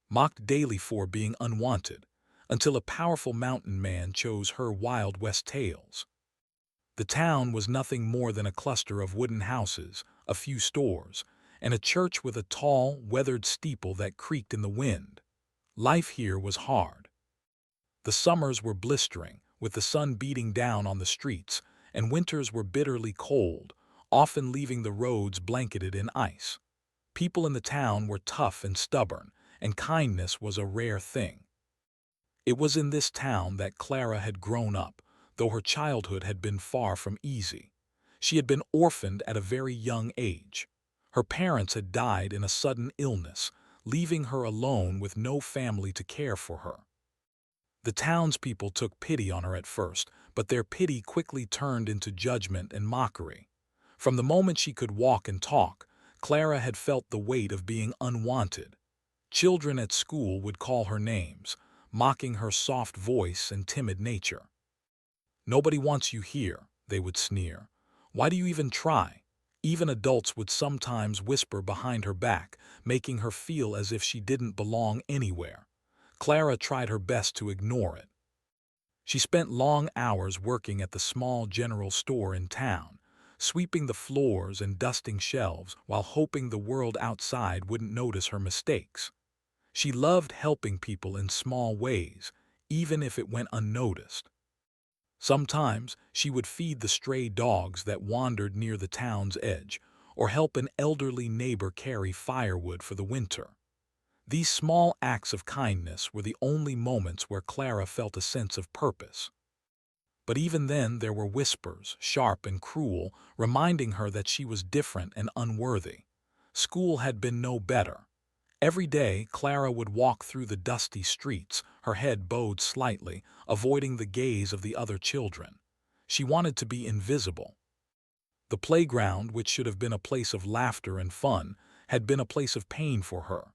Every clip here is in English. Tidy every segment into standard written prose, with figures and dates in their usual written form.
mocked daily for being unwanted, until a powerful mountain man chose her Wild West tales. The town was nothing more than a cluster of wooden houses, a few stores, and a church with a tall, weathered steeple that creaked in the wind. Life here was hard. The summers were blistering, with the sun beating down on the streets, and winters were bitterly cold, often leaving the roads blanketed in ice. People in the town were tough and stubborn, and kindness was a rare thing. It was in this town that Clara had grown up, though her childhood had been far from easy. She had been orphaned at a very young age. Her parents had died in a sudden illness, leaving her alone with no family to care for her. The townspeople took pity on her at first, but their pity quickly turned into judgment and mockery. From the moment she could walk and talk, Clara had felt the weight of being unwanted. Children at school would call her names, mocking her soft voice and timid nature. "Nobody wants you here," they would sneer. "Why do you even try?" Even adults would sometimes whisper behind her back, making her feel as if she didn't belong anywhere. Clara tried her best to ignore it. She spent long hours working at the small general store in town, sweeping the floors and dusting shelves while hoping the world outside wouldn't notice her mistakes. She loved helping people in small ways, even if it went unnoticed. Sometimes she would feed the stray dogs that wandered near the town's edge, or help an elderly neighbor carry firewood for the winter. These small acts of kindness were the only moments where Clara felt a sense of purpose. But even then there were whispers, sharp and cruel, reminding her that she was different and unworthy. School had been no better. Every day, Clara would walk through the dusty streets, her head bowed slightly, avoiding the gaze of the other children. She wanted to be invisible. The playground, which should have been a place of laughter and fun, had been a place of pain for her.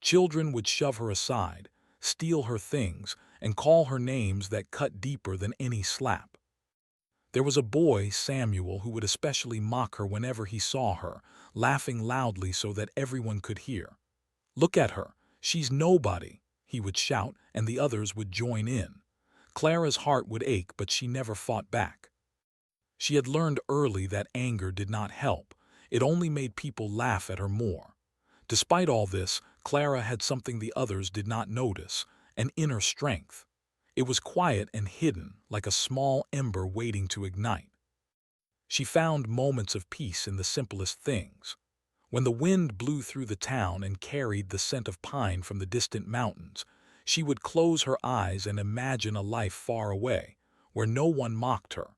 Children would shove her aside, steal her things, and call her names that cut deeper than any slap. There was a boy, Samuel, who would especially mock her whenever he saw her, laughing loudly so that everyone could hear. "Look at her, she's nobody," he would shout, and the others would join in. Clara's heart would ache, but she never fought back. She had learned early that anger did not help. It only made people laugh at her more. Despite all this, Clara had something the others did not notice, an inner strength. It was quiet and hidden, like a small ember waiting to ignite. She found moments of peace in the simplest things. When the wind blew through the town and carried the scent of pine from the distant mountains, she would close her eyes and imagine a life far away, where no one mocked her.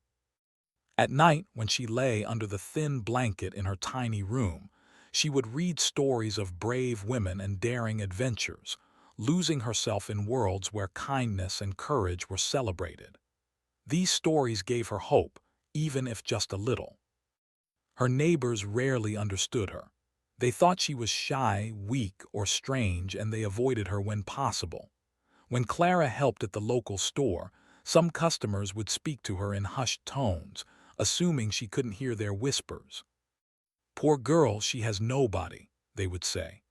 At night, when she lay under the thin blanket in her tiny room, she would read stories of brave women and daring adventures, losing herself in worlds where kindness and courage were celebrated. These stories gave her hope, even if just a little. Her neighbors rarely understood her. They thought she was shy, weak, or strange, and they avoided her when possible. When Clara helped at the local store, some customers would speak to her in hushed tones, assuming she couldn't hear their whispers. "Poor girl, she has nobody," they would say.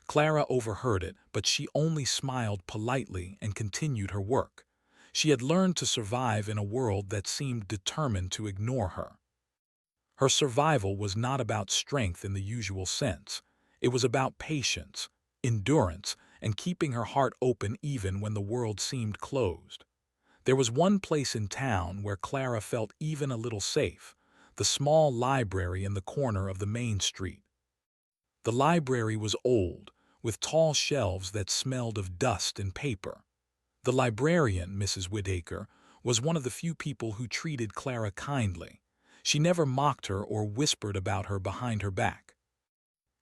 Clara overheard it, but she only smiled politely and continued her work. She had learned to survive in a world that seemed determined to ignore her. Her survival was not about strength in the usual sense. It was about patience, endurance, and keeping her heart open even when the world seemed closed. There was one place in town where Clara felt even a little safe, the small library in the corner of the main street. The library was old, with tall shelves that smelled of dust and paper. The librarian, Mrs. Whittaker, was one of the few people who treated Clara kindly. She never mocked her or whispered about her behind her back.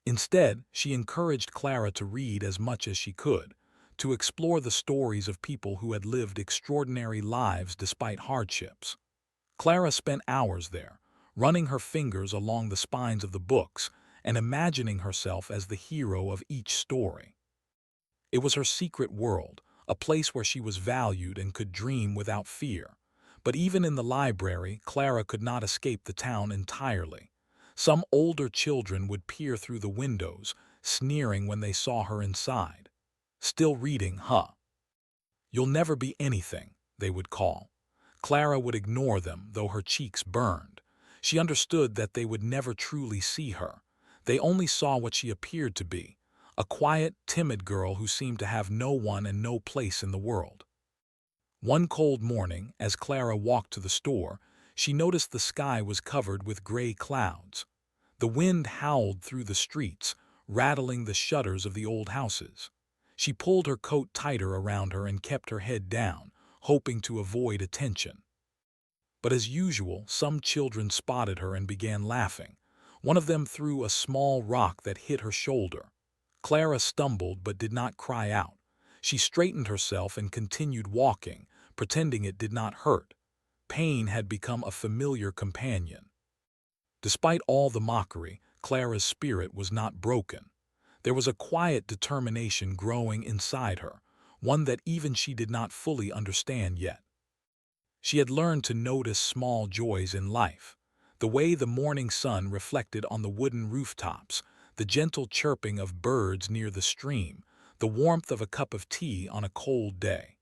Instead, she encouraged Clara to read as much as she could, to explore the stories of people who had lived extraordinary lives despite hardships. Clara spent hours there, running her fingers along the spines of the books and imagining herself as the hero of each story. It was her secret world, a place where she was valued and could dream without fear. But even in the library, Clara could not escape the town entirely. Some older children would peer through the windows, sneering when they saw her inside. Still reading, huh? You'll never be anything, they would call. Clara would ignore them, though her cheeks burned. She understood that they would never truly see her. They only saw what she appeared to be, a quiet, timid girl who seemed to have no one and no place in the world. One cold morning, as Clara walked to the store, she noticed the sky was covered with gray clouds. The wind howled through the streets, rattling the shutters of the old houses. She pulled her coat tighter around her and kept her head down, hoping to avoid attention. But as usual, some children spotted her and began laughing. One of them threw a small rock that hit her shoulder. Clara stumbled but did not cry out. She straightened herself and continued walking, pretending it did not hurt. Pain had become a familiar companion. Despite all the mockery, Clara's spirit was not broken. There was a quiet determination growing inside her, one that even she did not fully understand yet. She had learned to notice small joys in life, the way the morning sun reflected on the wooden rooftops, the gentle chirping of birds near the stream, the warmth of a cup of tea on a cold day.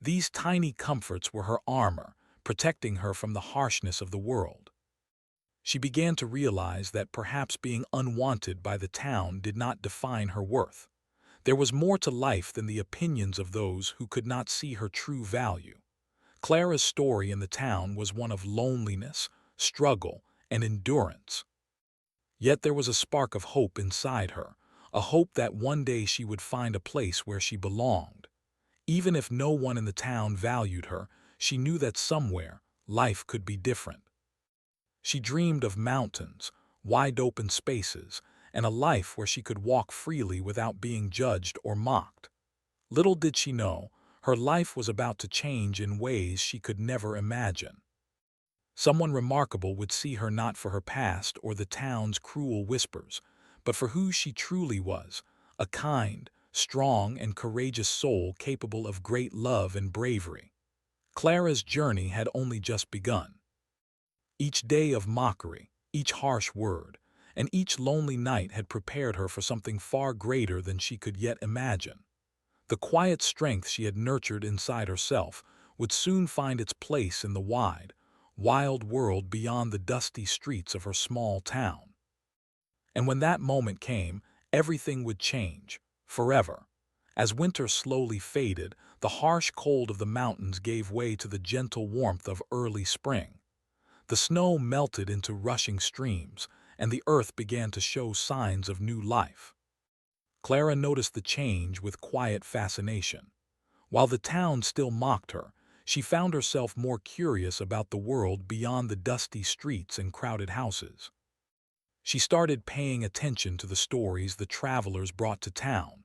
These tiny comforts were her armor, protecting her from the harshness of the world. She began to realize that perhaps being unwanted by the town did not define her worth. There was more to life than the opinions of those who could not see her true value. Clara's story in the town was one of loneliness, struggle, and endurance. Yet there was a spark of hope inside her, a hope that one day she would find a place where she belonged. Even if no one in the town valued her, she knew that somewhere, life could be different. She dreamed of mountains, wide-open spaces, and a life where she could walk freely without being judged or mocked. Little did she know, her life was about to change in ways she could never imagine. Someone remarkable would see her not for her past or the town's cruel whispers, but for who she truly was, a kind, strong, and courageous soul capable of great love and bravery. Clara's journey had only just begun. Each day of mockery, each harsh word, and each lonely night had prepared her for something far greater than she could yet imagine. The quiet strength she had nurtured inside herself would soon find its place in the wide, wild world beyond the dusty streets of her small town. And when that moment came, everything would change, forever. As winter slowly faded, the harsh cold of the mountains gave way to the gentle warmth of early spring. The snow melted into rushing streams, and the earth began to show signs of new life. Clara noticed the change with quiet fascination. While the town still mocked her, she found herself more curious about the world beyond the dusty streets and crowded houses. She started paying attention to the stories the travelers brought to town,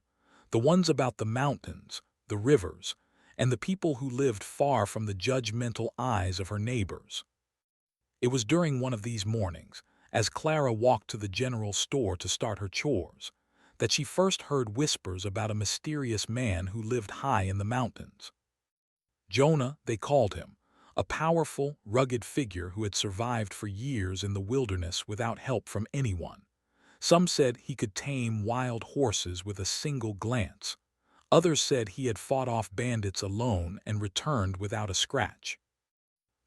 the ones about the mountains, the rivers, and the people who lived far from the judgmental eyes of her neighbors. It was during one of these mornings, as Clara walked to the general store to start her chores, that she first heard whispers about a mysterious man who lived high in the mountains. Jonah, they called him, a powerful, rugged figure who had survived for years in the wilderness without help from anyone. Some said he could tame wild horses with a single glance. Others said he had fought off bandits alone and returned without a scratch.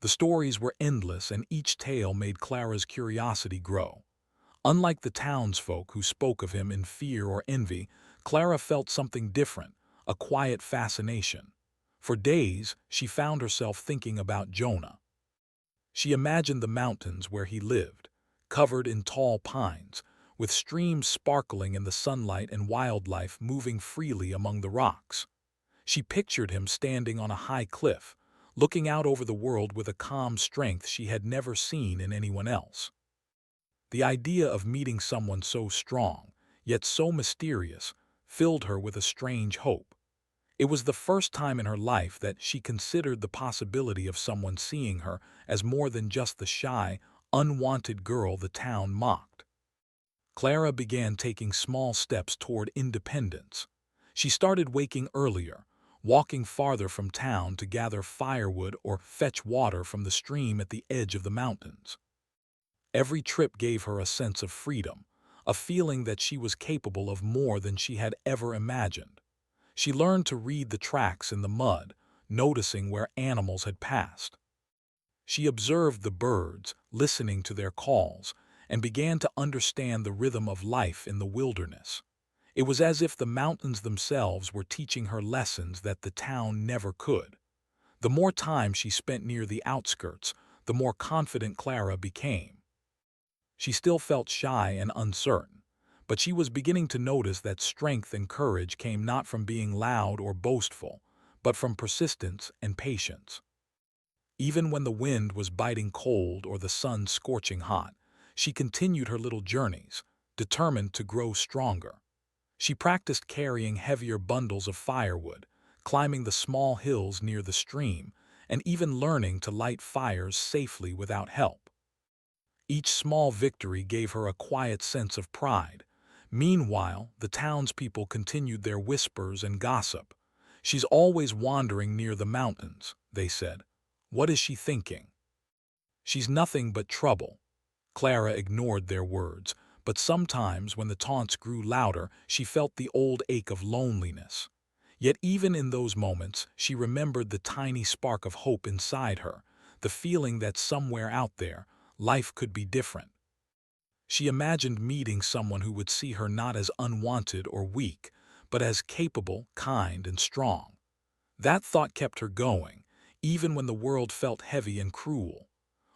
The stories were endless, and each tale made Clara's curiosity grow. Unlike the townsfolk who spoke of him in fear or envy, Clara felt something different, a quiet fascination. For days, she found herself thinking about Jonah. She imagined the mountains where he lived, covered in tall pines, with streams sparkling in the sunlight and wildlife moving freely among the rocks. She pictured him standing on a high cliff, looking out over the world with a calm strength she had never seen in anyone else. The idea of meeting someone so strong, yet so mysterious, filled her with a strange hope. It was the first time in her life that she considered the possibility of someone seeing her as more than just the shy, unwanted girl the town mocked. Clara began taking small steps toward independence. She started waking earlier, walking farther from town to gather firewood or fetch water from the stream at the edge of the mountains. Every trip gave her a sense of freedom, a feeling that she was capable of more than she had ever imagined. She learned to read the tracks in the mud, noticing where animals had passed. She observed the birds, listening to their calls, and began to understand the rhythm of life in the wilderness. It was as if the mountains themselves were teaching her lessons that the town never could. The more time she spent near the outskirts, the more confident Clara became. She still felt shy and uncertain, but she was beginning to notice that strength and courage came not from being loud or boastful, but from persistence and patience. Even when the wind was biting cold or the sun scorching hot, she continued her little journeys, determined to grow stronger. She practiced carrying heavier bundles of firewood, climbing the small hills near the stream, and even learning to light fires safely without help. Each small victory gave her a quiet sense of pride. Meanwhile, the townspeople continued their whispers and gossip. "She's always wandering near the mountains," they said. "What is she thinking?" "She's nothing but trouble." Clara ignored their words, but sometimes when the taunts grew louder, she felt the old ache of loneliness. Yet even in those moments, she remembered the tiny spark of hope inside her, the feeling that somewhere out there, life could be different. She imagined meeting someone who would see her not as unwanted or weak, but as capable, kind, and strong. That thought kept her going, even when the world felt heavy and cruel.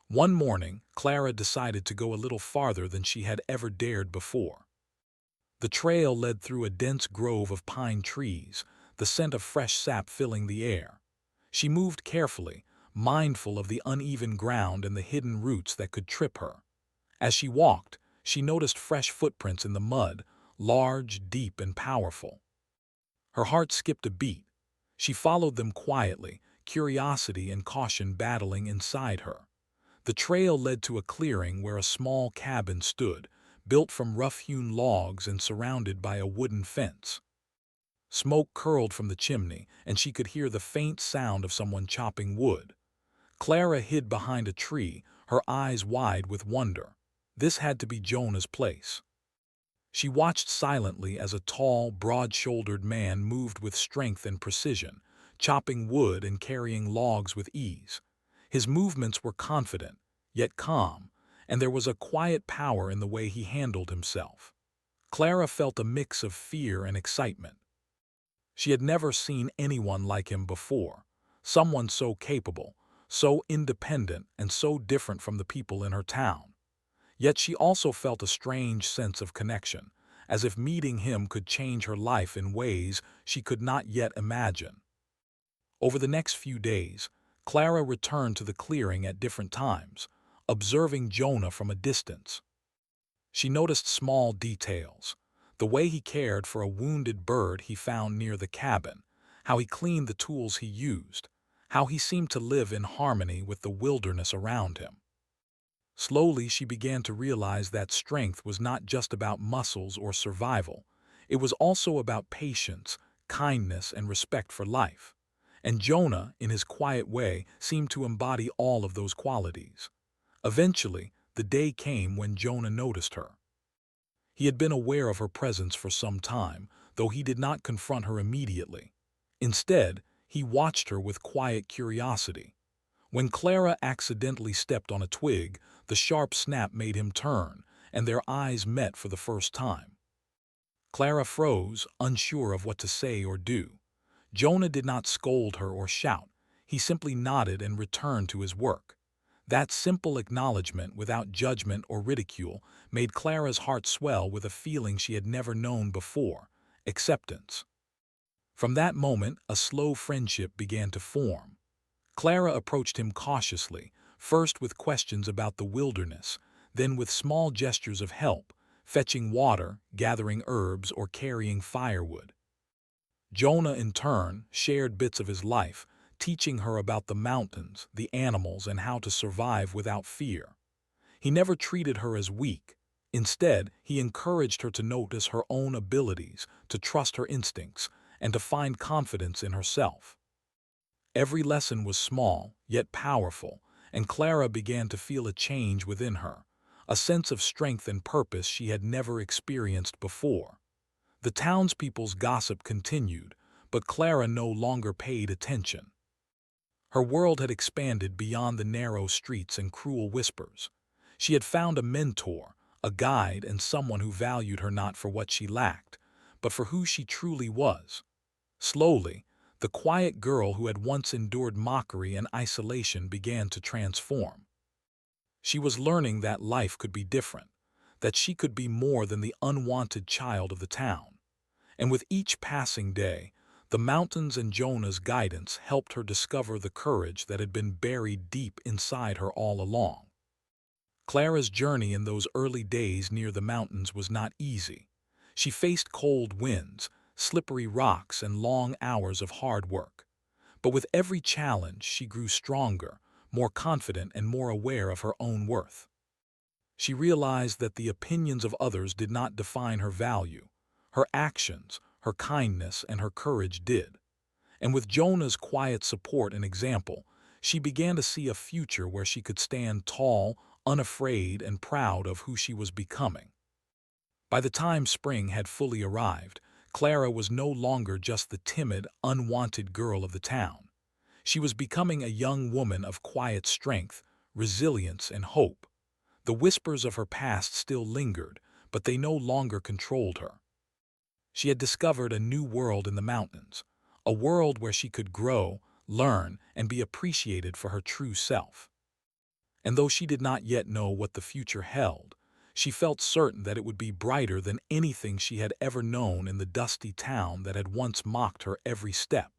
One morning, Clara decided to go a little farther than she had ever dared before. The trail led through a dense grove of pine trees, the scent of fresh sap filling the air. She moved carefully, mindful of the uneven ground and the hidden roots that could trip her. As she walked, she noticed fresh footprints in the mud, large, deep, and powerful. Her heart skipped a beat. She followed them quietly, curiosity and caution battling inside her. The trail led to a clearing where a small cabin stood, built from rough-hewn logs and surrounded by a wooden fence. Smoke curled from the chimney, and she could hear the faint sound of someone chopping wood. Clara hid behind a tree, her eyes wide with wonder. This had to be Jonah's place. She watched silently as a tall, broad-shouldered man moved with strength and precision, chopping wood and carrying logs with ease. His movements were confident, yet calm, and there was a quiet power in the way he handled himself. Clara felt a mix of fear and excitement. She had never seen anyone like him before, someone so capable, so independent, and so different from the people in her town. Yet she also felt a strange sense of connection, as if meeting him could change her life in ways she could not yet imagine. Over the next few days, Clara returned to the clearing at different times, observing Jonah from a distance. She noticed small details: the way he cared for a wounded bird he found near the cabin, how he cleaned the tools he used, how he seemed to live in harmony with the wilderness around him. Slowly, she began to realize that strength was not just about muscles or survival. It was also about patience, kindness, and respect for life. And Jonah, in his quiet way, seemed to embody all of those qualities. Eventually, the day came when Jonah noticed her. He had been aware of her presence for some time, though he did not confront her immediately. Instead, he watched her with quiet curiosity. When Clara accidentally stepped on a twig, the sharp snap made him turn, and their eyes met for the first time. Clara froze, unsure of what to say or do. Jonah did not scold her or shout. He simply nodded and returned to his work. That simple acknowledgement, without judgment or ridicule, made Clara's heart swell with a feeling she had never known before: acceptance. From that moment, a slow friendship began to form. Clara approached him cautiously, first with questions about the wilderness, then with small gestures of help, fetching water, gathering herbs, or carrying firewood. Jonah, in turn, shared bits of his life, teaching her about the mountains, the animals, and how to survive without fear. He never treated her as weak. Instead, he encouraged her to notice her own abilities, to trust her instincts, and to find confidence in herself. Every lesson was small, yet powerful, and Clara began to feel a change within her, a sense of strength and purpose she had never experienced before. The townspeople's gossip continued, but Clara no longer paid attention. Her world had expanded beyond the narrow streets and cruel whispers. She had found a mentor, a guide, and someone who valued her not for what she lacked, but for who she truly was. Slowly, the quiet girl who had once endured mockery and isolation began to transform. She was learning that life could be different, that she could be more than the unwanted child of the town. And with each passing day, the mountains and Jonah's guidance helped her discover the courage that had been buried deep inside her all along. Clara's journey in those early days near the mountains was not easy. She faced cold winds, slippery rocks, and long hours of hard work. But with every challenge, she grew stronger, more confident, and more aware of her own worth. She realized that the opinions of others did not define her value. Her actions, her kindness, and her courage did. And with Jonah's quiet support and example, she began to see a future where she could stand tall, unafraid, and proud of who she was becoming. By the time spring had fully arrived, Clara was no longer just the timid, unwanted girl of the town. She was becoming a young woman of quiet strength, resilience, and hope. The whispers of her past still lingered, but they no longer controlled her. She had discovered a new world in the mountains, a world where she could grow, learn, and be appreciated for her true self. And though she did not yet know what the future held, she felt certain that it would be brighter than anything she had ever known in the dusty town that had once mocked her every step.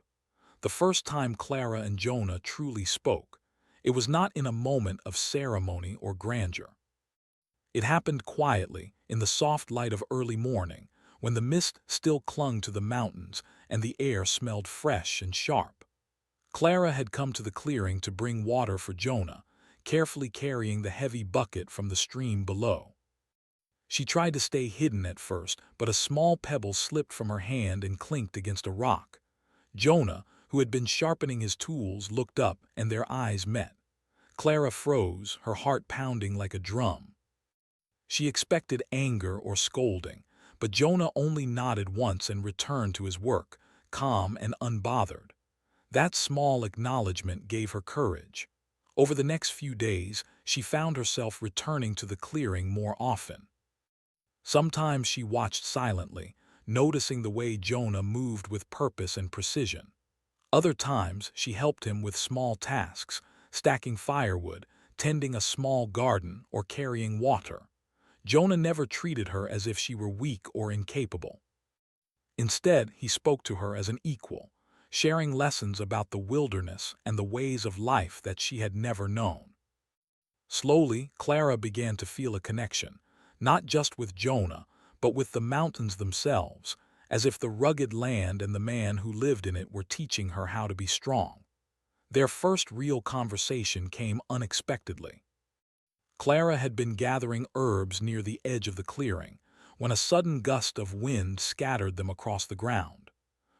The first time Clara and Jonah truly spoke, it was not in a moment of ceremony or grandeur. It happened quietly, in the soft light of early morning, when the mist still clung to the mountains and the air smelled fresh and sharp. Clara had come to the clearing to bring water for Jonah, carefully carrying the heavy bucket from the stream below. She tried to stay hidden at first, but a small pebble slipped from her hand and clinked against a rock. Jonah, who had been sharpening his tools, looked up, and their eyes met. Clara froze, her heart pounding like a drum. She expected anger or scolding, but Jonah only nodded once and returned to his work, calm and unbothered. That small acknowledgement gave her courage. Over the next few days, she found herself returning to the clearing more often. Sometimes she watched silently, noticing the way Jonah moved with purpose and precision. Other times, she helped him with small tasks, stacking firewood, tending a small garden, or carrying water. Jonah never treated her as if she were weak or incapable. Instead, he spoke to her as an equal, sharing lessons about the wilderness and the ways of life that she had never known. Slowly, Clara began to feel a connection, not just with Jonah, but with the mountains themselves, as if the rugged land and the man who lived in it were teaching her how to be strong. Their first real conversation came unexpectedly. Clara had been gathering herbs near the edge of the clearing, when a sudden gust of wind scattered them across the ground.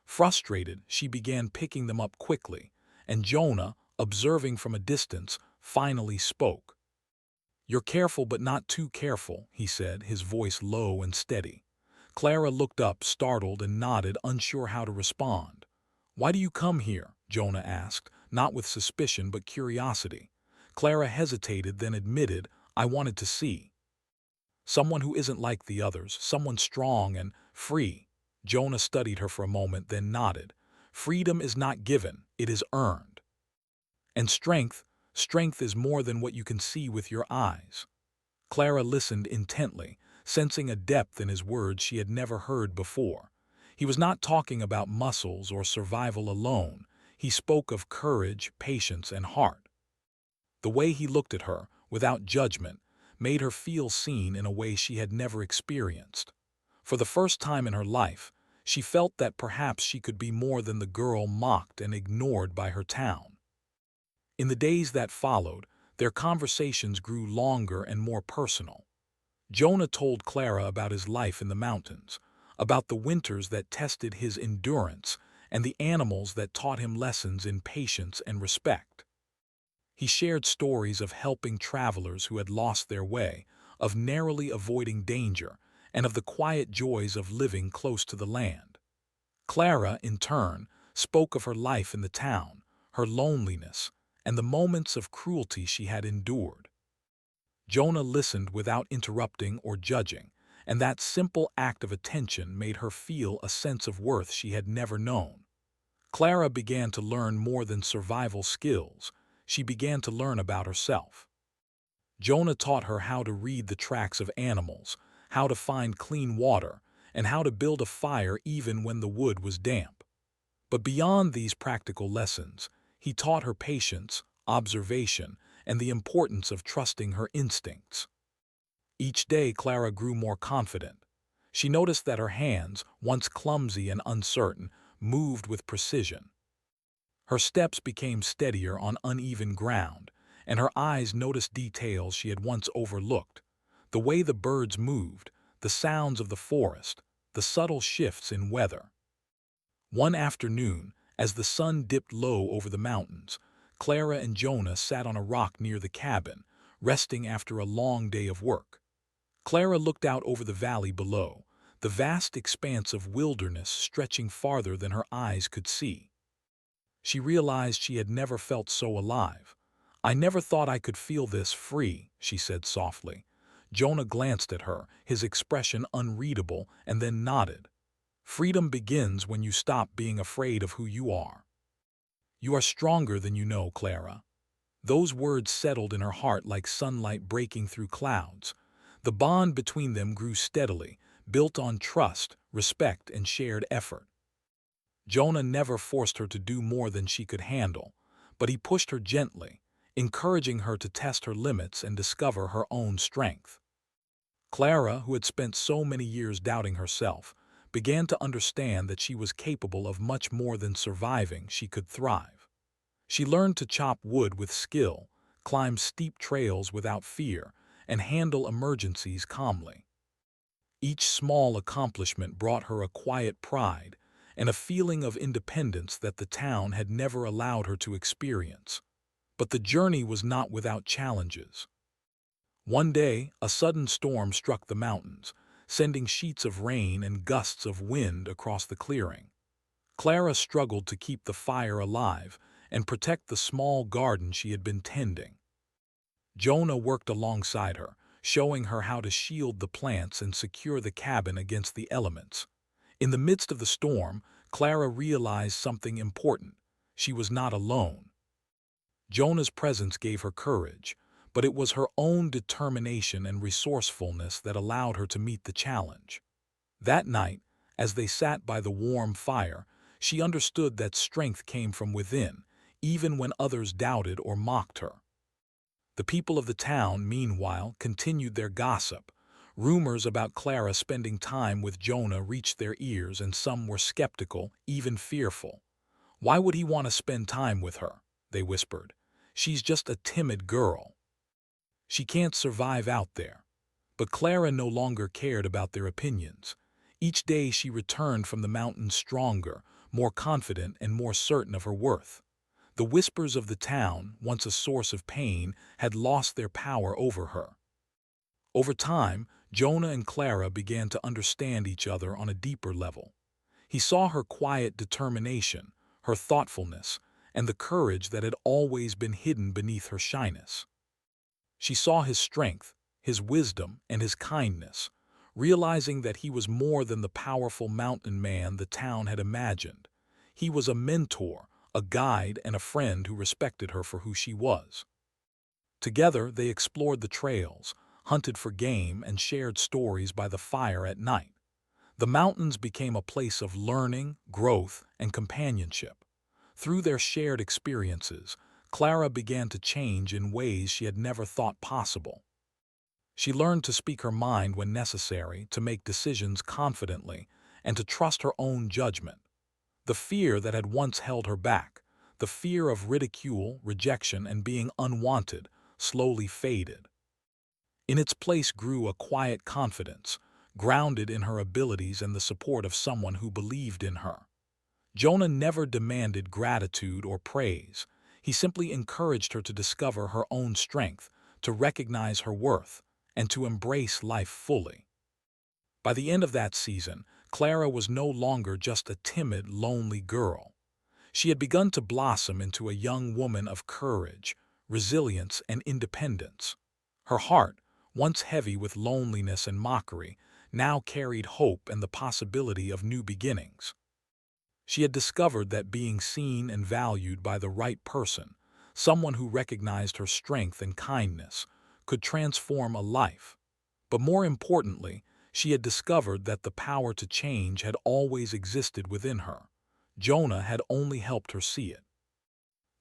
Frustrated, she began picking them up quickly, and Jonah, observing from a distance, finally spoke. "You're careful but not too careful," he said, his voice low and steady. Clara looked up, startled, and nodded, unsure how to respond. "Why do you come here?" Jonah asked, not with suspicion but curiosity. Clara hesitated, then admitted, "I wanted to see someone who isn't like the others, someone strong and free." Jonah studied her for a moment, then nodded. "Freedom is not given, it is earned. And strength is more than what you can see with your eyes." Clara listened intently, sensing a depth in his words she had never heard before. He was not talking about muscles or survival alone. He spoke of courage, patience, and heart. The way he looked at her, without judgment, made her feel seen in a way she had never experienced. For the first time in her life, she felt that perhaps she could be more than the girl mocked and ignored by her town. In the days that followed, their conversations grew longer and more personal. Jonah told Clara about his life in the mountains, about the winters that tested his endurance, and the animals that taught him lessons in patience and respect. He shared stories of helping travelers who had lost their way, of narrowly avoiding danger, and of the quiet joys of living close to the land. Clara, in turn, spoke of her life in the town, her loneliness, and the moments of cruelty she had endured. Jonah listened without interrupting or judging, and that simple act of attention made her feel a sense of worth she had never known. Clara began to learn more than survival skills. She began to learn about herself. Jonah taught her how to read the tracks of animals, how to find clean water, and how to build a fire even when the wood was damp. But beyond these practical lessons, he taught her patience, observation, and the importance of trusting her instincts. Each day Clara grew more confident. She noticed that her hands, once clumsy and uncertain, moved with precision. Her steps became steadier on uneven ground, and her eyes noticed details she had once overlooked: the way the birds moved, the sounds of the forest, the subtle shifts in weather. One afternoon, as the sun dipped low over the mountains, Clara and Jonah sat on a rock near the cabin, resting after a long day of work. Clara looked out over the valley below, the vast expanse of wilderness stretching farther than her eyes could see. She realized she had never felt so alive. "I never thought I could feel this free," she said softly. Jonah glanced at her, his expression unreadable, and then nodded. "Freedom begins when you stop being afraid of who you are." "You are stronger than you know, Clara." Those words settled in her heart like sunlight breaking through clouds. The bond between them grew steadily, built on trust, respect, and shared effort. Jonah never forced her to do more than she could handle, but he pushed her gently, encouraging her to test her limits and discover her own strength. Clara, who had spent so many years doubting herself, began to understand that she was capable of much more than surviving. She could thrive. She learned to chop wood with skill, climb steep trails without fear, and handle emergencies calmly. Each small accomplishment brought her a quiet pride and a feeling of independence that the town had never allowed her to experience. But the journey was not without challenges. One day, a sudden storm struck the mountains, sending sheets of rain and gusts of wind across the clearing. Clara struggled to keep the fire alive and protect the small garden she had been tending. Jonah worked alongside her, showing her how to shield the plants and secure the cabin against the elements. In the midst of the storm, Clara realized something important: she was not alone. Jonah's presence gave her courage, but it was her own determination and resourcefulness that allowed her to meet the challenge. That night, as they sat by the warm fire, she understood that strength came from within, even when others doubted or mocked her. The people of the town, meanwhile, continued their gossip. Rumors about Clara spending time with Jonah reached their ears, and some were skeptical, even fearful. "Why would he want to spend time with her?" they whispered. "She's just a timid girl. She can't survive out there." But Clara no longer cared about their opinions. Each day she returned from the mountains stronger, more confident, and more certain of her worth. The whispers of the town, once a source of pain, had lost their power over her. Over time, Jonah and Clara began to understand each other on a deeper level. He saw her quiet determination, her thoughtfulness, and the courage that had always been hidden beneath her shyness. She saw his strength, his wisdom, and his kindness, realizing that he was more than the powerful mountain man the town had imagined. He was a mentor, a guide, and a friend who respected her for who she was. Together, they explored the trails, hunted for game, and shared stories by the fire at night. The mountains became a place of learning, growth, and companionship. Through their shared experiences, Clara began to change in ways she had never thought possible. She learned to speak her mind when necessary, to make decisions confidently, and to trust her own judgment. The fear that had once held her back, the fear of ridicule, rejection, and being unwanted, slowly faded. In its place grew a quiet confidence, grounded in her abilities and the support of someone who believed in her. Jonah never demanded gratitude or praise. He simply encouraged her to discover her own strength, to recognize her worth, and to embrace life fully. By the end of that season, Clara was no longer just a timid, lonely girl. She had begun to blossom into a young woman of courage, resilience, and independence. Her heart, once heavy with loneliness and mockery, now carried hope and the possibility of new beginnings. She had discovered that being seen and valued by the right person, someone who recognized her strength and kindness, could transform a life. But more importantly, she had discovered that the power to change had always existed within her. Jonah had only helped her see it.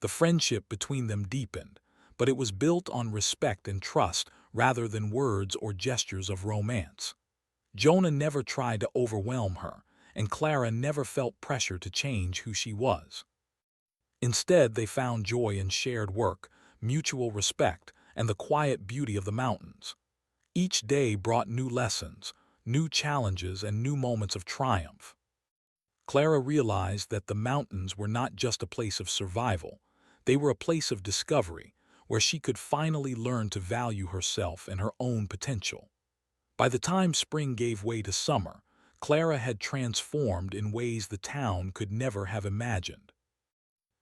The friendship between them deepened, but it was built on respect and trust rather than words or gestures of romance. Jonah never tried to overwhelm her, and Clara never felt pressure to change who she was. Instead, they found joy in shared work, mutual respect, and the quiet beauty of the mountains. Each day brought new lessons, new challenges, and new moments of triumph. Clara realized that the mountains were not just a place of survival, they were a place of discovery, where she could finally learn to value herself and her own potential. By the time spring gave way to summer, Clara had transformed in ways the town could never have imagined.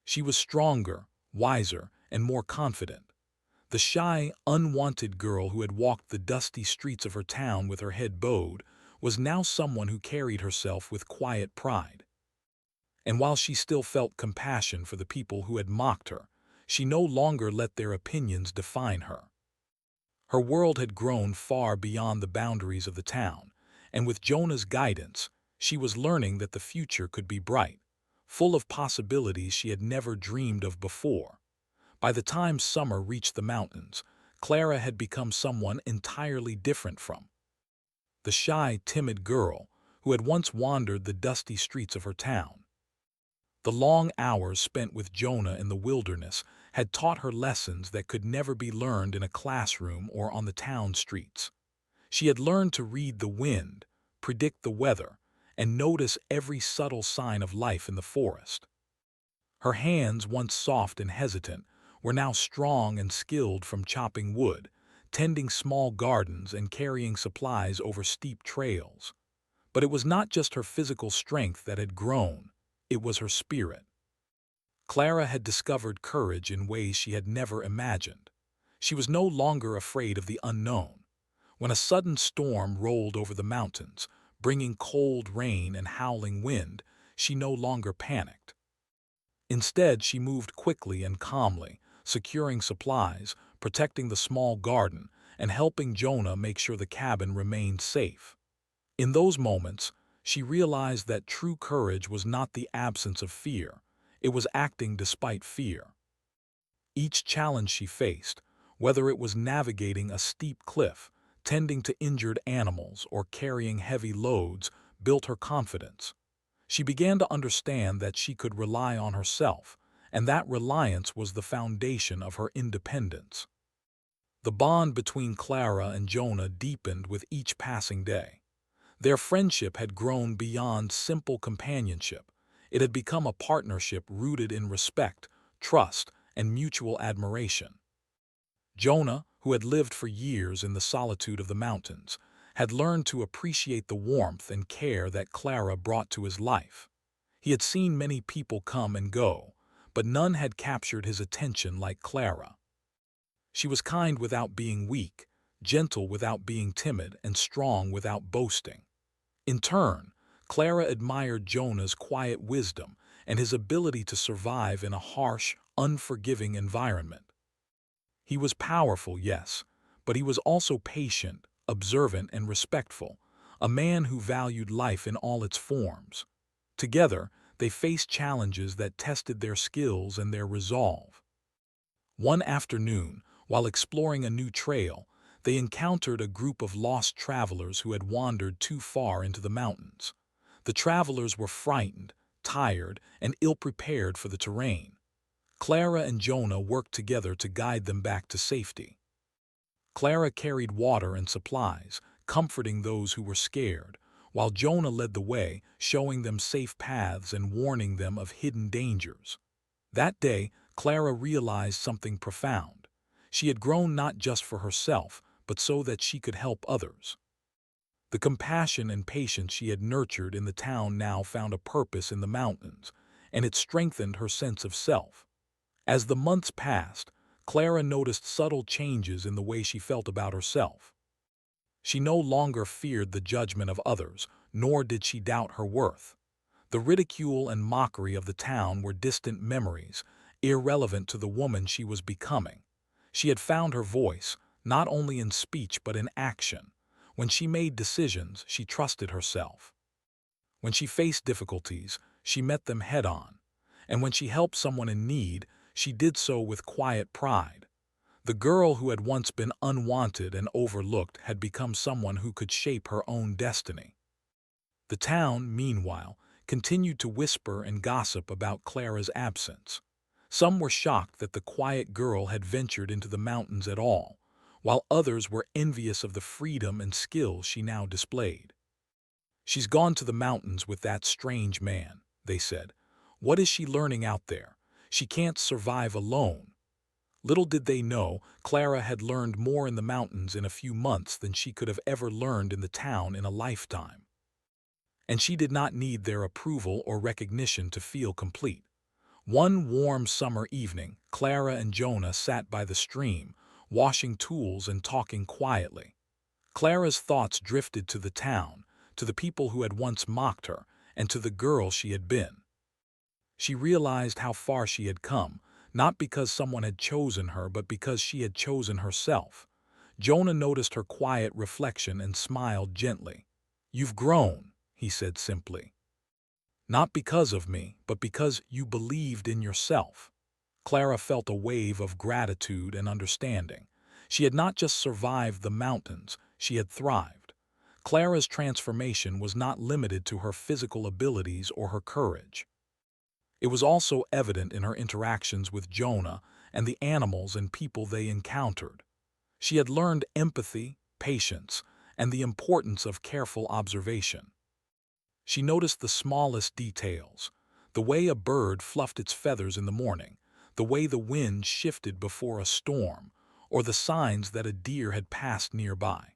She was stronger, wiser, and more confident. The shy, unwanted girl who had walked the dusty streets of her town with her head bowed was now someone who carried herself with quiet pride. And while she still felt compassion for the people who had mocked her, she no longer let their opinions define her. Her world had grown far beyond the boundaries of the town, and with Jonah's guidance, she was learning that the future could be bright, full of possibilities she had never dreamed of before. By the time summer reached the mountains, Clara had become someone entirely different from the shy, timid girl who had once wandered the dusty streets of her town. The long hours spent with Jonah in the wilderness had taught her lessons that could never be learned in a classroom or on the town streets. She had learned to read the wind, predict the weather, and notice every subtle sign of life in the forest. Her hands, once soft and hesitant, were now strong and skilled from chopping wood, tending small gardens, and carrying supplies over steep trails. But it was not just her physical strength that had grown, it was her spirit. Clara had discovered courage in ways she had never imagined. She was no longer afraid of the unknown. When a sudden storm rolled over the mountains, bringing cold rain and howling wind, she no longer panicked. Instead, she moved quickly and calmly, securing supplies, protecting the small garden, and helping Jonah make sure the cabin remained safe. In those moments, she realized that true courage was not the absence of fear, it was acting despite fear. Each challenge she faced, whether it was navigating a steep cliff, tending to injured animals, or carrying heavy loads, built her confidence. She began to understand that she could rely on herself, and that reliance was the foundation of her independence. The bond between Clara and Jonah deepened with each passing day. Their friendship had grown beyond simple companionship. It had become a partnership rooted in respect, trust, and mutual admiration. Jonah, who had lived for years in the solitude of the mountains, had learned to appreciate the warmth and care that Clara brought to his life. He had seen many people come and go, but none had captured his attention like Clara. She was kind without being weak, gentle without being timid, and strong without boasting. In turn, Clara admired Jonah's quiet wisdom and his ability to survive in a harsh, unforgiving environment. He was powerful, yes, but he was also patient, observant, and respectful, a man who valued life in all its forms. Together, they faced challenges that tested their skills and their resolve. One afternoon, while exploring a new trail, they encountered a group of lost travelers who had wandered too far into the mountains. The travelers were frightened, tired, and ill-prepared for the terrain. Clara and Jonah worked together to guide them back to safety. Clara carried water and supplies, comforting those who were scared, while Jonah led the way, showing them safe paths and warning them of hidden dangers. That day, Clara realized something profound. She had grown not just for herself, but so that she could help others. The compassion and patience she had nurtured in the town now found a purpose in the mountains, and it strengthened her sense of self. As the months passed, Clara noticed subtle changes in the way she felt about herself. She no longer feared the judgment of others, nor did she doubt her worth. The ridicule and mockery of the town were distant memories, irrelevant to the woman she was becoming. She had found her voice, not only in speech but in action. When she made decisions, she trusted herself. When she faced difficulties, she met them head-on. And when she helped someone in need, she did so with quiet pride. The girl who had once been unwanted and overlooked had become someone who could shape her own destiny. The town, meanwhile, continued to whisper and gossip about Clara's absence. Some were shocked that the quiet girl had ventured into the mountains at all, while others were envious of the freedom and skill she now displayed. "She's gone to the mountains with that strange man," they said. "What is she learning out there? She can't survive alone." Little did they know, Clara had learned more in the mountains in a few months than she could have ever learned in the town in a lifetime. And she did not need their approval or recognition to feel complete. One warm summer evening, Clara and Jonah sat by the stream, washing tools and talking quietly. Clara's thoughts drifted to the town, to the people who had once mocked her, and to the girl she had been. She realized how far she had come, not because someone had chosen her, but because she had chosen herself. Jonah noticed her quiet reflection and smiled gently. "You've grown," he said simply. "Not because of me, but because you believed in yourself." Clara felt a wave of gratitude and understanding. She had not just survived the mountains, she had thrived. Clara's transformation was not limited to her physical abilities or her courage. It was also evident in her interactions with Jonah and the animals and people they encountered. She had learned empathy, patience, and the importance of careful observation. She noticed the smallest details, the way a bird fluffed its feathers in the morning, the way the wind shifted before a storm, or the signs that a deer had passed nearby.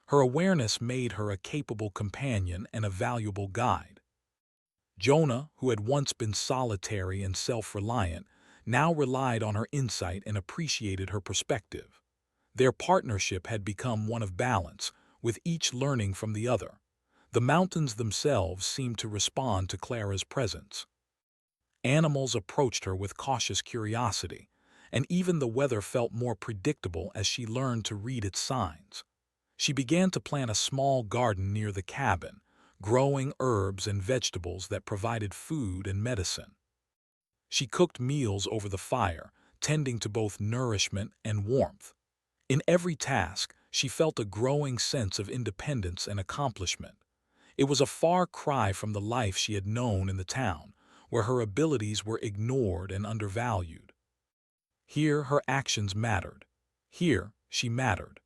Her awareness made her a capable companion and a valuable guide. Jonah, who had once been solitary and self-reliant, now relied on her insight and appreciated her perspective. Their partnership had become one of balance, with each learning from the other. The mountains themselves seemed to respond to Clara's presence. Animals approached her with cautious curiosity, and even the weather felt more predictable as she learned to read its signs. She began to plant a small garden near the cabin, growing herbs and vegetables that provided food and medicine. She cooked meals over the fire, tending to both nourishment and warmth. In every task, she felt a growing sense of independence and accomplishment. It was a far cry from the life she had known in the town, where her abilities were ignored and undervalued. Here, her actions mattered. Here, she mattered.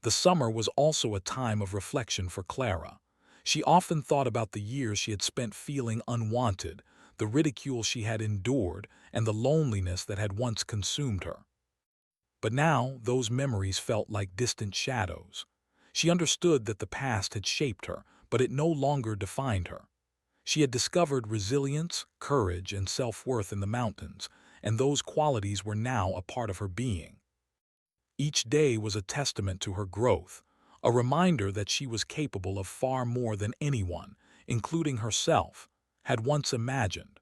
The summer was also a time of reflection for Clara. She often thought about the years she had spent feeling unwanted, the ridicule she had endured, and the loneliness that had once consumed her. But now, those memories felt like distant shadows. She understood that the past had shaped her, but it no longer defined her. She had discovered resilience, courage, and self-worth in the mountains, and those qualities were now a part of her being. Each day was a testament to her growth, a reminder that she was capable of far more than anyone, including herself, had once imagined.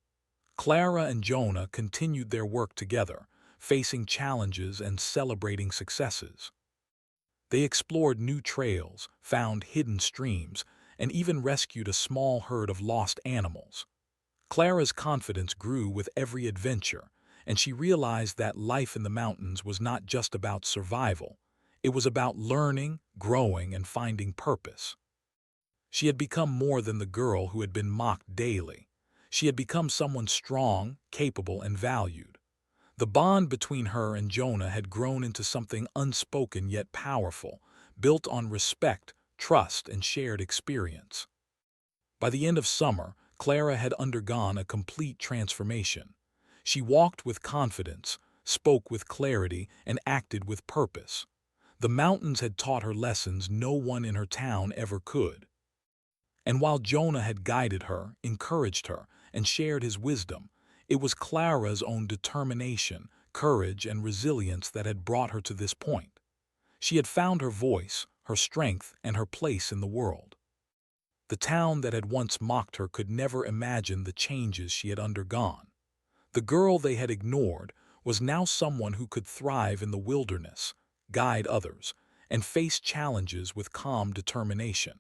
Clara and Jonah continued their work together, facing challenges and celebrating successes. They explored new trails, found hidden streams, and even rescued a small herd of lost animals. Clara's confidence grew with every adventure, and she realized that life in the mountains was not just about survival. It was about learning, growing, and finding purpose. She had become more than the girl who had been mocked daily. She had become someone strong, capable, and valued. The bond between her and Jonah had grown into something unspoken yet powerful, built on respect, trust, and shared experience. By the end of summer, Clara had undergone a complete transformation. She walked with confidence, spoke with clarity, and acted with purpose. The mountains had taught her lessons no one in her town ever could. And while Jonah had guided her, encouraged her, and shared his wisdom, it was Clara's own determination, courage, and resilience that had brought her to this point. She had found her voice, her strength, and her place in the world. The town that had once mocked her could never imagine the changes she had undergone. The girl they had ignored was now someone who could thrive in the wilderness, guide others, and face challenges with calm determination.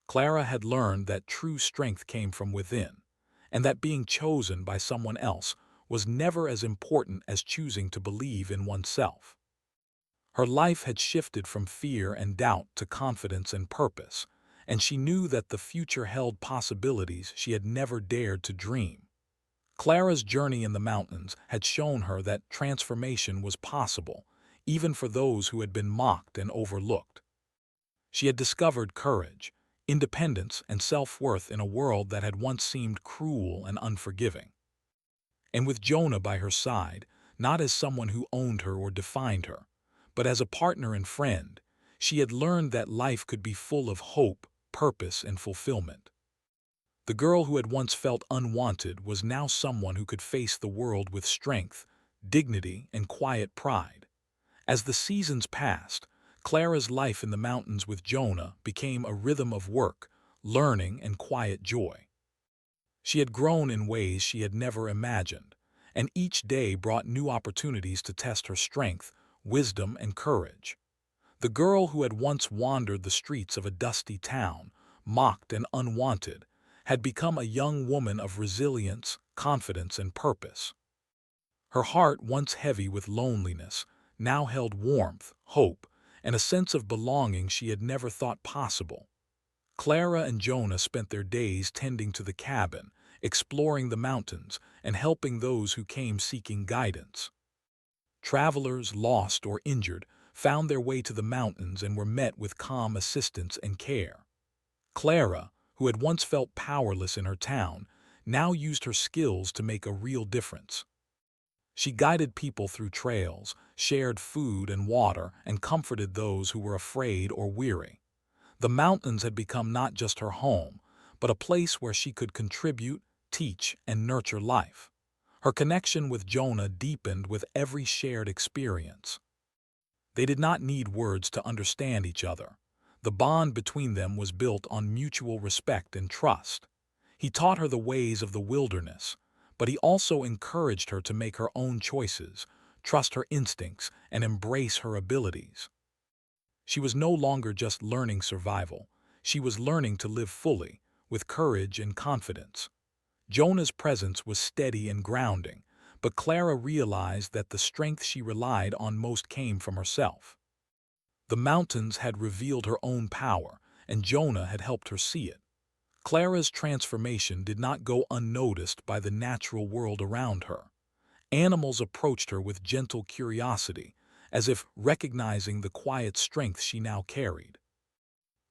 Clara had learned that true strength came from within, and that being chosen by someone else was never as important as choosing to believe in oneself. Her life had shifted from fear and doubt to confidence and purpose, and she knew that the future held possibilities she had never dared to dream. Clara's journey in the mountains had shown her that transformation was possible, even for those who had been mocked and overlooked. She had discovered courage, independence, and self-worth in a world that had once seemed cruel and unforgiving. And with Jonah by her side, not as someone who owned her or defined her, but as a partner and friend, she had learned that life could be full of hope, purpose, and fulfillment. The girl who had once felt unwanted was now someone who could face the world with strength, dignity, and quiet pride. As the seasons passed, Clara's life in the mountains with Jonah became a rhythm of work, learning, and quiet joy. She had grown in ways she had never imagined, and each day brought new opportunities to test her strength, wisdom, and courage. The girl who had once wandered the streets of a dusty town, mocked and unwanted, had become a young woman of resilience, confidence, and purpose. Her heart, once heavy with loneliness, now held warmth, hope, and a sense of belonging she had never thought possible. Clara and Jonah spent their days tending to the cabin, exploring the mountains, and helping those who came seeking guidance. Travelers, lost or injured, found their way to the mountains and were met with calm assistance and care. Clara, who had once felt powerless in her town, now used her skills to make a real difference. She guided people through trails, shared food and water, and comforted those who were afraid or weary. The mountains had become not just her home, but a place where she could contribute, teach, and nurture life. Her connection with Jonah deepened with every shared experience. They did not need words to understand each other. The bond between them was built on mutual respect and trust. He taught her the ways of the wilderness, but he also encouraged her to make her own choices, trust her instincts, and embrace her abilities. She was no longer just learning survival. She was learning to live fully, with courage and confidence. Jonah's presence was steady and grounding, but Clara realized that the strength she relied on most came from herself. The mountains had revealed her own power, and Jonah had helped her see it. Clara's transformation did not go unnoticed by the natural world around her. Animals approached her with gentle curiosity, as if recognizing the quiet strength she now carried.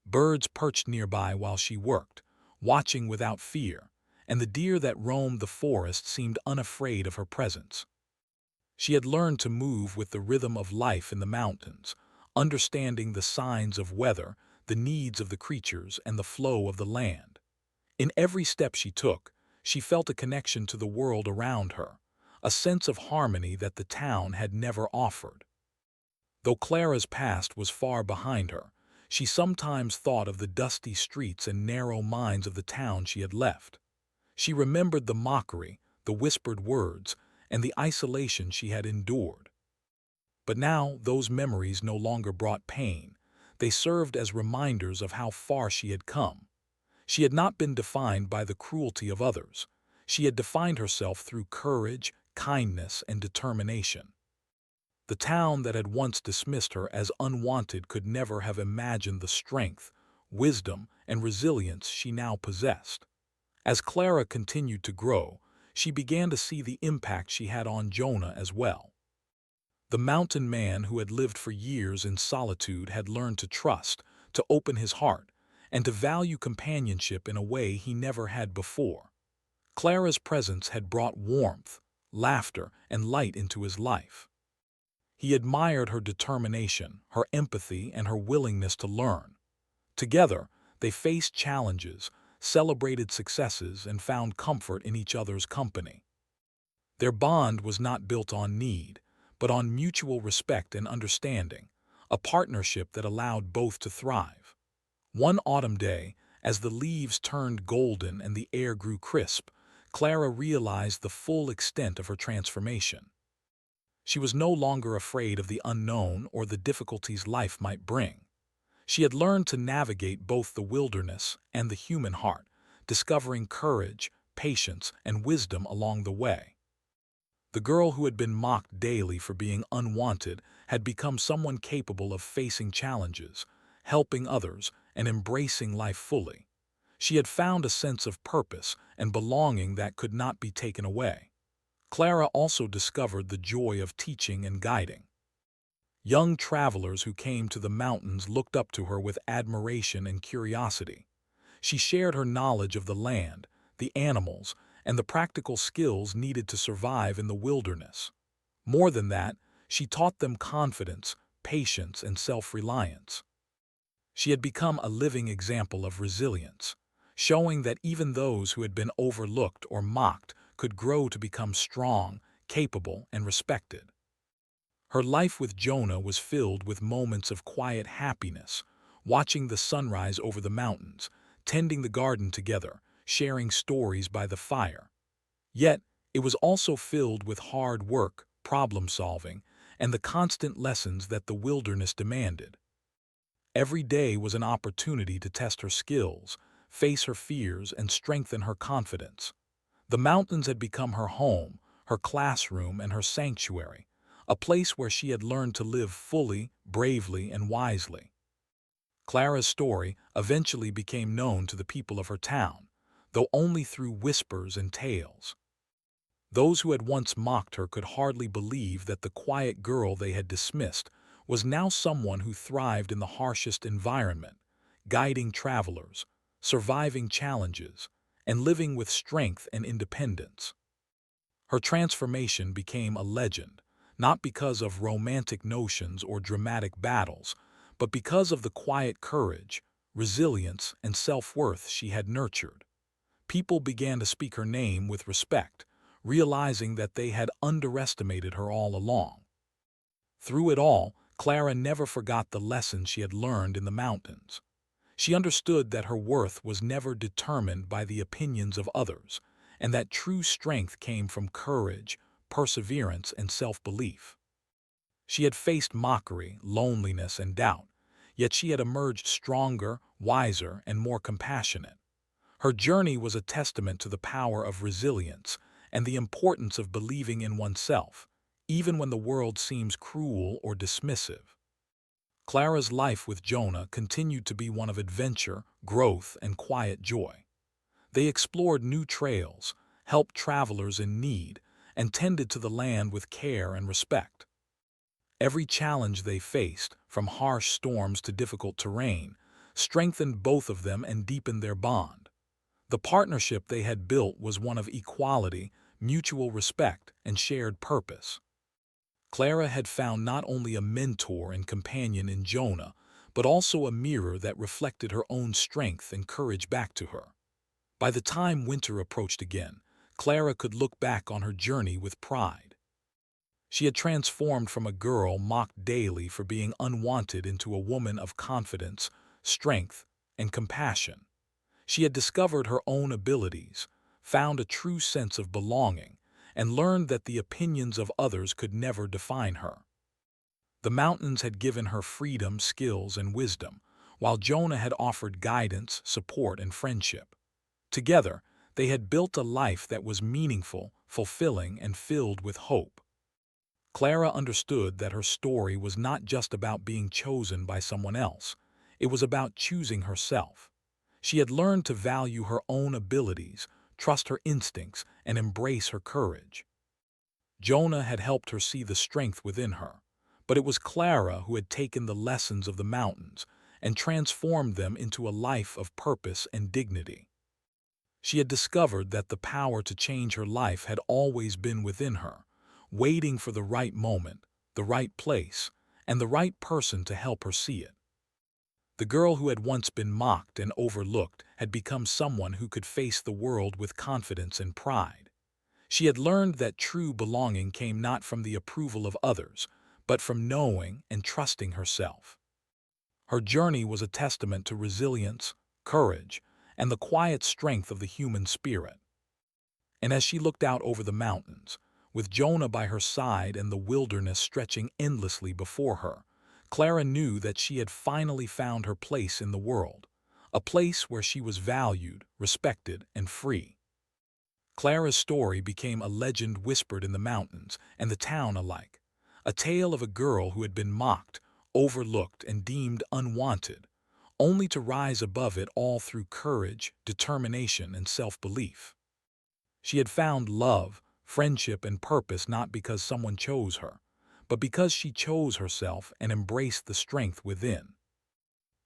Birds perched nearby while she worked, watching without fear, and the deer that roamed the forest seemed unafraid of her presence. She had learned to move with the rhythm of life in the mountains, understanding the signs of weather, the needs of the creatures, and the flow of the land. In every step she took, she felt a connection to the world around her, a sense of harmony that the town had never offered. Though Clara's past was far behind her, she sometimes thought of the dusty streets and narrow minds of the town she had left. She remembered the mockery, the whispered words, and the isolation she had endured. But now those memories no longer brought pain. They served as reminders of how far she had come. She had not been defined by the cruelty of others. She had defined herself through courage, kindness, and determination. The town that had once dismissed her as unwanted could never have imagined the strength, wisdom, and resilience she now possessed. As Clara continued to grow, she began to see the impact she had on Jonah as well. The mountain man who had lived for years in solitude had learned to trust, to open his heart, and to value companionship in a way he never had before. Clara's presence had brought warmth, laughter, and light into his life. He admired her determination, her empathy, and her willingness to learn. Together, They faced challenges, celebrated successes, and found comfort in each other's company. Their bond was not built on need, but on mutual respect and understanding, a partnership that allowed both to thrive. One autumn day, as the leaves turned golden and the air grew crisp, Clara realized the full extent of her transformation. She was no longer afraid of the unknown or the difficulties life might bring. She had learned to navigate both the wilderness and the human heart, discovering courage, patience, and wisdom along the way. The girl who had been mocked daily for being unwanted had become someone capable of facing challenges, helping others, and embracing life fully. She had found a sense of purpose and belonging that could not be taken away. Clara also discovered the joy of teaching and guiding. Young travelers who came to the mountains looked up to her with admiration and curiosity. She shared her knowledge of the land, the animals, and the practical skills needed to survive in the wilderness. More than that, she taught them confidence, patience, and self-reliance. She had become a living example of resilience, showing that even those who had been overlooked or mocked could grow to become strong, capable, and respected. Her life with Jonah was filled with moments of quiet happiness, watching the sunrise over the mountains, tending the garden together, sharing stories by the fire. Yet, it was also filled with hard work, problem-solving, and the constant lessons that the wilderness demanded. Every day was an opportunity to test her skills, face her fears, and strengthen her confidence. The mountains had become her home, her classroom, and her sanctuary, a place where she had learned to live fully, bravely, and wisely. Clara's story eventually became known to the people of her town, though only through whispers and tales. Those who had once mocked her could hardly believe that the quiet girl they had dismissed was now someone who thrived in the harshest environment, guiding travelers, surviving challenges, and living with strength and independence. Her transformation became a legend, not because of romantic notions or dramatic battles, but because of the quiet courage, resilience, and self-worth she had nurtured. People began to speak her name with respect, realizing that they had underestimated her all along. Through it all, Clara never forgot the lessons she had learned in the mountains. She understood that her worth was never determined by the opinions of others, and that true strength came from courage, perseverance, and self-belief. She had faced mockery, loneliness, and doubt, yet she had emerged stronger, wiser, and more compassionate. Her journey was a testament to the power of resilience and the importance of believing in oneself, even when the world seems cruel or dismissive. Clara's life with Jonah continued to be one of adventure, growth, and quiet joy. They explored new trails, helped travelers in need, and tended to the land with care and respect. Every challenge they faced, from harsh storms to difficult terrain, strengthened both of them and deepened their bond. The partnership they had built was one of equality, mutual respect, and shared purpose. Clara had found not only a mentor and companion in Jonah, but also a mirror that reflected her own strength and courage back to her. By the time winter approached again, Clara could look back on her journey with pride. She had transformed from a girl mocked daily for being unwanted into a woman of confidence, strength, and compassion. She had discovered her own abilities, found a true sense of belonging, and learned that the opinions of others could never define her. The mountains had given her freedom, skills, and wisdom, while Jonah had offered guidance, support, and friendship. Together, they had built a life that was meaningful, fulfilling, and filled with hope. Clara understood that her story was not just about being chosen by someone else. It was about choosing herself. She had learned to value her own abilities, trust her instincts, and embrace her courage. Jonah had helped her see the strength within her, but it was Clara who had taken the lessons of the mountains and transformed them into a life of purpose and dignity. She had discovered that the power to change her life had always been within her, waiting for the right moment, the right place, and the right person to help her see it. The girl who had once been mocked and overlooked had become someone who could face the world with confidence and pride. She had learned that true belonging came not from the approval of others, but from knowing and trusting herself. Her journey was a testament to resilience, courage, and the quiet strength of the human spirit. And as she looked out over the mountains, with Jonah by her side and the wilderness stretching endlessly before her, Clara knew that she had finally found her place in the world, a place where she was valued, respected, and free. Clara's story became a legend whispered in the mountains and the town alike, a tale of a girl who had been mocked, overlooked, and deemed unwanted, only to rise above it all through courage, determination, and self-belief. She had found love, friendship, and purpose not because someone chose her, but because she chose herself and embraced the strength within.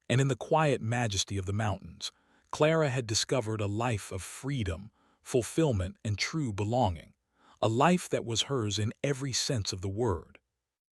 And in the quiet majesty of the mountains, Clara had discovered a life of freedom, fulfillment, and true belonging, a life that was hers in every sense of the word.